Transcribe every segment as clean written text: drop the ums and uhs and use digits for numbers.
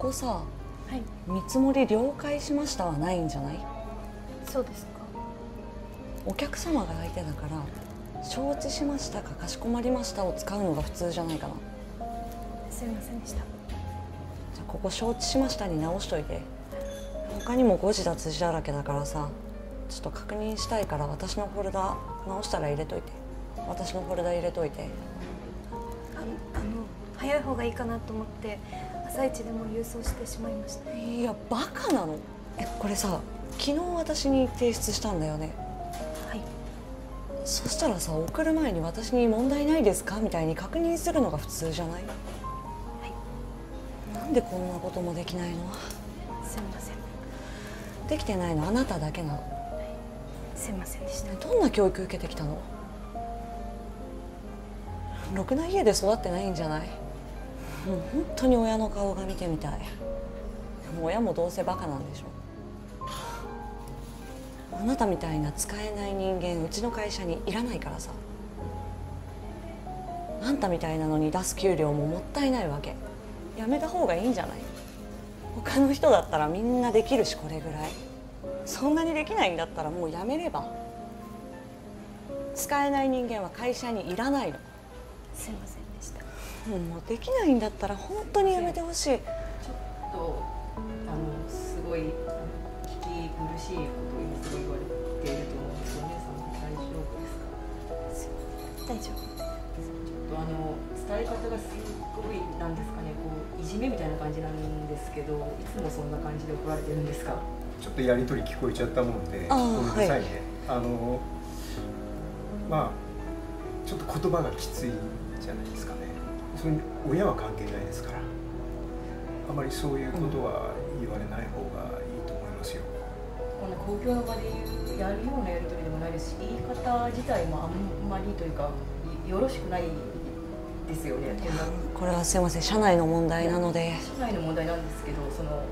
こさ、はい、見積もり了解しましたはないんじゃない？そうですか。お客様が相手だから承知しましたかかしこまりましたを使うのが普通じゃないかな。すいませんでした。じゃあここ承知しましたに直しといて。他にも誤字脱字だらけだからさ、ちょっと確認したいから私のフォルダ直したら入れといて。私のフォルダ入れといて。早い方がいいかなと思って朝一でも郵送してしまいました。いやバカなの？これさ昨日私に提出したんだよね。はい。そしたらさ送る前に私に問題ないですかみたいに確認するのが普通じゃない？はい。なんでこんなこともできないの？すいません。できてないのあなただけなの。はい、すいませんでした。どんな教育受けてきたの？ろくな家で育ってないんじゃない？もう本当に親の顔が見てみたい。でも親もどうせバカなんでしょ。あなたみたいな使えない人間うちの会社にいらないからさ。あんたみたいなのに出す給料ももったいないわけ。やめた方がいいんじゃない？他の人だったらみんなできるしこれぐらい。そんなにできないんだったらもうやめれば。使えない人間は会社にいらないの。すいませんでした。もうできないんだったら本当にやめてほしい。ちょっとすごい聞き苦しいことを今すごい言われていると思うんですよね。大丈夫ですか？大丈夫。ちょっと伝え方がすごいなんですかね、こういじめみたいな感じなんですけど、いつもそんな感じで怒られてるんですか？ちょっとやり取り聞こえちゃったもんでごめんなさいね。まあちょっと言葉がきついじゃないですかね。それに親は関係ないですから、あまりそういうことは言われない方がいいと思いますよ。こんな公共の場でやるようなやり取りでもないですし、言い方自体もあんまりというかよろしくないですよね。これはすいません、社内の問題なので。社内の問題なんですけど、その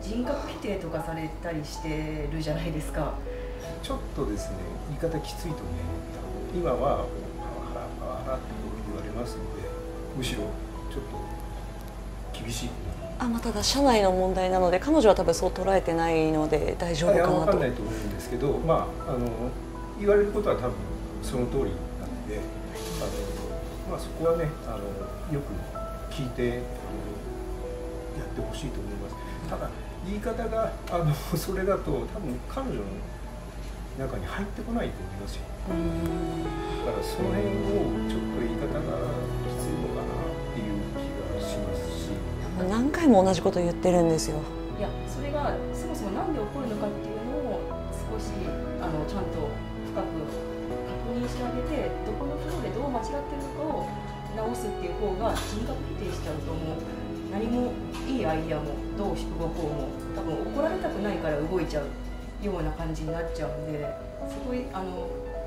人格否定とかされたりしてるじゃないですか。ちょっとですね、言い方きついとね、今はパワハラって言われますので、むしろちょっと厳しい。ただ社内の問題なので、彼女は多分そう捉えてないので大丈夫かなと。分かんないと思うんですけど、言われることは多分その通りなんで、そこはね、よく聞いてやってほしいと思います。ただ言い方がそれだと多分彼女の中に入ってこないと思いますよ。だからその辺をちょっと言い方がきついのかなっていう気がしますし。何回も同じこと言ってるんですよ。いや、それがそもそもなんで起こるのかっていうのを少しちゃんと深く確認してあげて、どこのところでどう間違ってるのかを直すっていう方が人格否定しちゃうと、もう何もいいアイディアもどう動こうも多分怒られたくないから動いちゃうような感じになっちゃうんで、すごい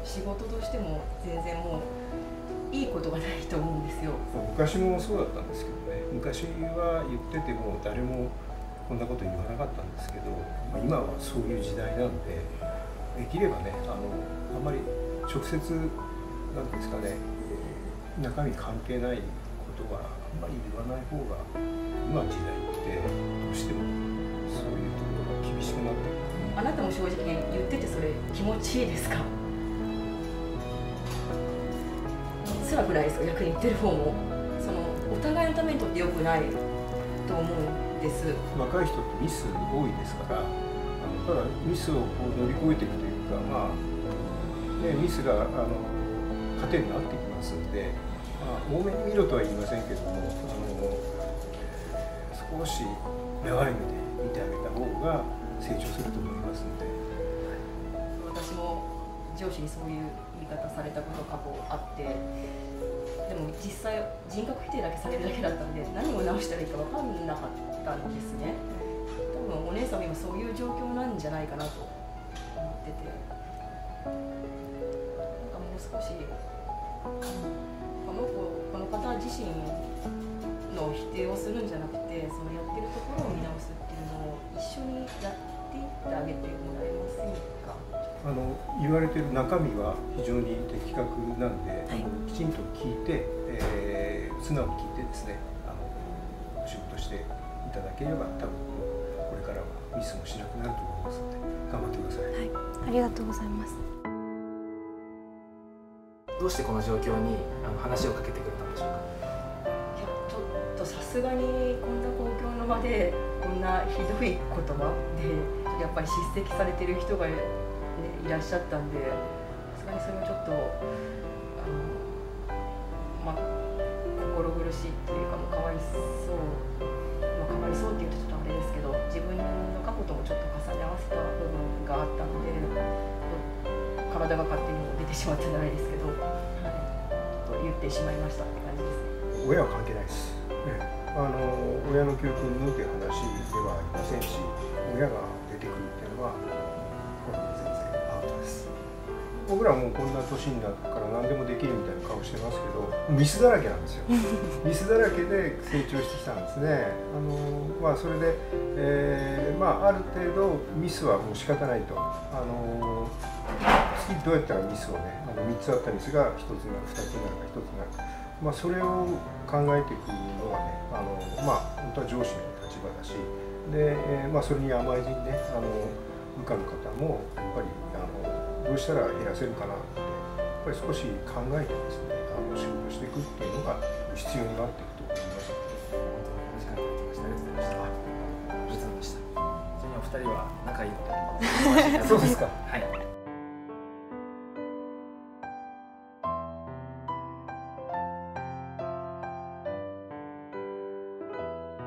仕事としても全然もういいことがないと思うんですよ。昔もそうだったんですけどね。昔は言ってても誰もこんなこと言わなかったんですけど、今はそういう時代なんで、できればね、あんまり直接なんですかね、中身関係ないことはあんまり言わない方が、今の時代ってどうしてもそういうところが厳しくなってくる。あなたも正直言っててそれ気持ちいいですか？辛くないですか？逆に言ってる方もお互いのためにとって良くないと思うんです。若い人ってミス多いですから、ただミスをこう乗り越えていくというか、ミスが糧になってきますので、多めに見ろとは言いませんけども、少し長い目で見てあげた方が成長すると思いますので。私も上司にそういう言い方されたこと過去あって、でも実際人格否定だけされるだけだったんで、何を直したらいいか分かんなかったんですね。多分お姉さんも今そういう状況なんじゃないかなと思ってて、なんかもう少しこの方自身の否定をするんじゃなくて、そのやってるところを見直すっていうのを一緒にやっていってあげてもらえませんか？言われてる中身は非常に的確なんで、きちんと聞いて、素直に聞いてですね、お仕事していただければ多分これからはミスもしなくなると思いますので頑張ってください。はい、ありがとうございます。どうしてこの状況に話をかけてくれたんでしょうか。いやちょっとさすがにこんな公共の場でこんなひどい言葉でやっぱり叱責されてる人が、ね、いらっしゃったんで、さすがにそれはちょっと心苦しいっていうか、もうかわいそう、かわいそうっていうとちょっとあれですけど、自分の過去ともちょっと重ね合わせた部分があったので、体が勝手に出てしまったじゃないですけど、はい、ちょっと言ってしまいましたって感じですね。親は関係ないです、親の教育云々という話ではありませんし、親が出てくるっていうのはこれで全然アウトです。僕らもうこんな年になったから何でもできるみたいな顔してますけど、ミスだらけなんですよ。ミスだらけで成長してきたんですね。それで、ある程度ミスはもう仕方ないと。次どうやったらミスをね、3つあったミスが1つになる、2つになるか1つになるか、それを考えていくのはね、本当は上司の立場だし、で、それに甘えずにね、部下の方もやっぱりどうしたら減らせるかなって、やっぱり少し考えてですね、仕事していくっていうのが必要になっていくと思います。本当にお時間いただきましてありがとうございました。ありがとうございました。ちなみにお二人は仲いいのでそうですか。はい。